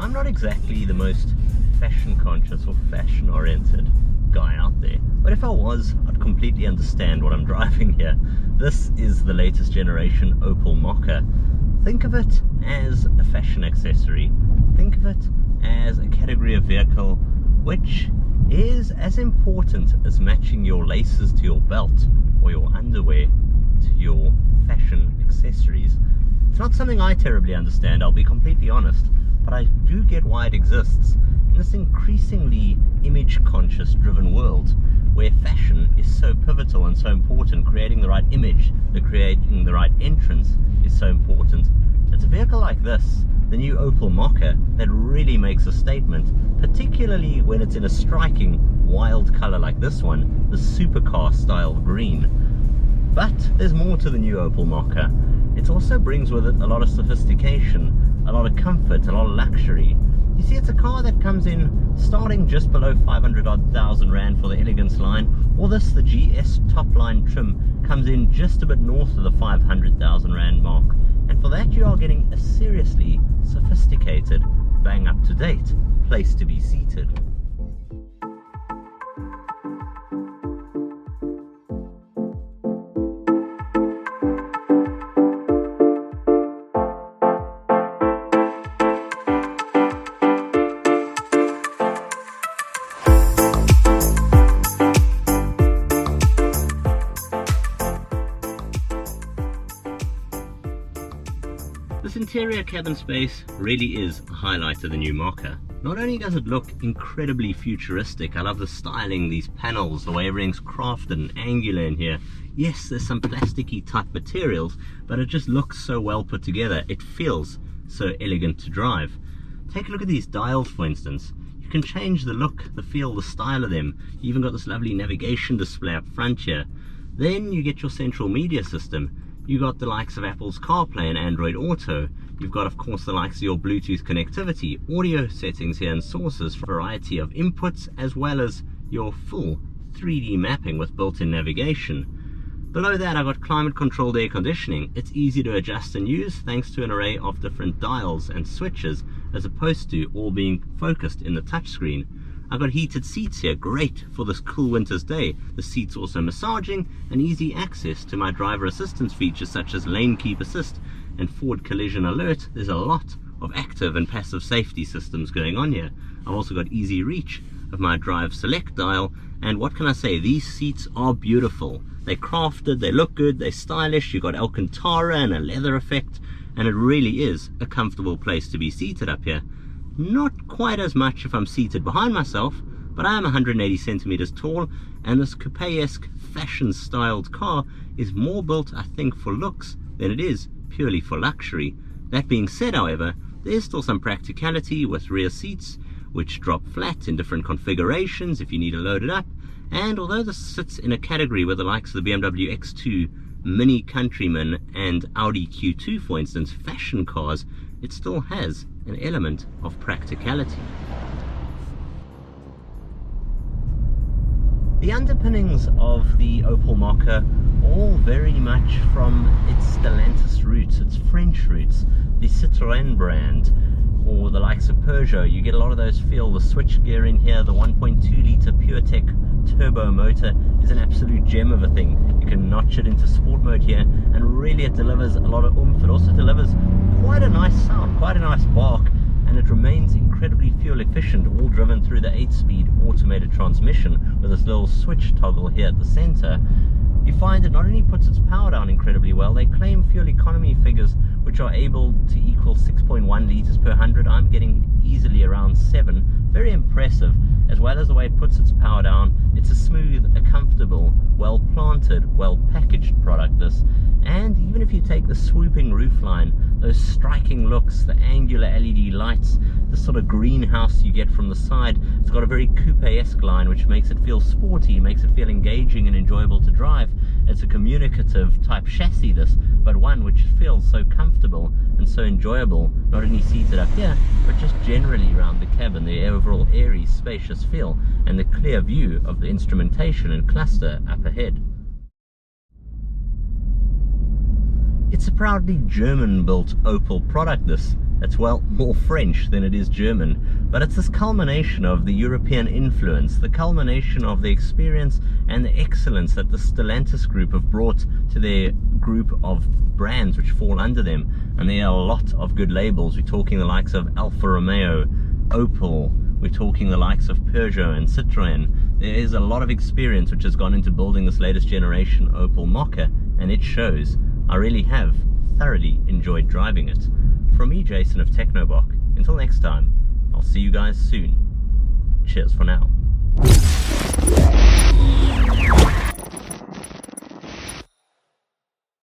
I'm not exactly the most fashion conscious or fashion oriented guy out there, but if I was, I'd completely understand what I'm driving here. This is the latest generation Opel Mokka. Think of it as a fashion accessory. Think of it as a category of vehicle which is as important as matching your laces to your belt or your underwear to your fashion accessories. It's not something I terribly understand, I'll be completely honest, but I do get why it exists in this increasingly image-conscious driven world where fashion is so pivotal and so important. Creating the right image, creating the right entrance is so important. It's a vehicle like this, the new Opel Mokka, that really makes a statement, particularly when it's in a striking wild color like this one, the supercar style green. But there's more to the new Opel Mokka. It also brings with it a lot of sophistication, a lot of comfort, a lot of luxury. You see, it's a car that comes in starting just below 500,000 Rand for the Elegance line, or this, the GS top line trim, comes in just a bit north of the 500,000 Rand mark. And for that you are getting a seriously sophisticated, bang up to date place to be seated. This interior cabin space really is a highlight of the new Mokka. Not only does it look incredibly futuristic, I love the styling, these panels, the way everything's crafted and angular in here. Yes, there's some plasticky type materials, but it just looks so well put together. It feels so elegant to drive. Take a look at these dials, for instance. You can change the look, the feel, the style of them. You even got this lovely navigation display up front here. Then you get your central media system. You got the likes of Apple's CarPlay and Android Auto. You've got, of course, the likes of your Bluetooth connectivity, audio settings here and sources for a variety of inputs, as well as your full 3D mapping with built-in navigation. Below that, I've got climate-controlled air conditioning. It's easy to adjust and use thanks to an array of different dials and switches, as opposed to all being focused in the touchscreen. I've got heated seats here, great for this cool winter's day. The seats also massaging and easy access to my driver assistance features such as lane keep assist and forward collision alert. There's a lot of active and passive safety systems going on here. I've also got easy reach of my drive select dial, and what can I say, these seats are beautiful. They're crafted, they look good, they're stylish. You've got Alcantara and a leather effect, and it really is a comfortable place to be seated up here. Not quite as much if I'm seated behind myself, but I am 180 centimeters tall, and this coupe-esque fashion-styled car is more built, I think, for looks than it is purely for luxury. That being said, however, there's still some practicality with rear seats, which drop flat in different configurations if you need to load it up. And although this sits in a category where the likes of the BMW X2, Mini Countryman, and Audi Q2, for instance, fashion cars, it still has an element of practicality. The underpinnings of the Opel Mokka, all very much from its Stellantis roots, its French roots, the Citroën brand, or the likes of Peugeot. You get a lot of those feel. The switchgear in here, the 1.2 litre PureTech turbo motor is an absolute gem of a thing. You can notch it into sport mode here, and really it delivers a lot of oomph. It also delivers quite a nice sound, quite a nice bark, and it remains incredibly fuel efficient, all driven through the 8-speed automated transmission with this little switch toggle here at the center. You find it not only puts its power down incredibly well, they claim fuel economy figures which are able to equal 6.1 litres per 100. I'm getting easily around 7. Very impressive, as well as the way it puts its power down. It's a smooth, a comfortable, well planted, well packaged product, this. And even if you take the swooping roofline, those striking looks, the angular LED lights, the sort of greenhouse you get from the side, it's got a very coupe-esque line which makes it feel sporty, makes it feel engaging and enjoyable to drive. It's a communicative type chassis, this, but one which feels so comfortable and so enjoyable, not only seated up here, but just generally around the cabin, the overall airy, spacious feel, and the clear view of the instrumentation and cluster up ahead. It's a proudly German-built Opel product, this, It's, well, more French than it is German, but it's this culmination of the European influence, the culmination of the experience and the excellence that the Stellantis group have brought to their group of brands which fall under them. And there are a lot of good labels. We're talking the likes of Alfa Romeo, Opel, we're talking the likes of Peugeot and Citroën. There is a lot of experience which has gone into building this latest generation Opel Mokka, and it shows. I really have thoroughly enjoyed driving it. From me, Jason of TechnoBok, until next time, I'll see you guys soon. Cheers for now.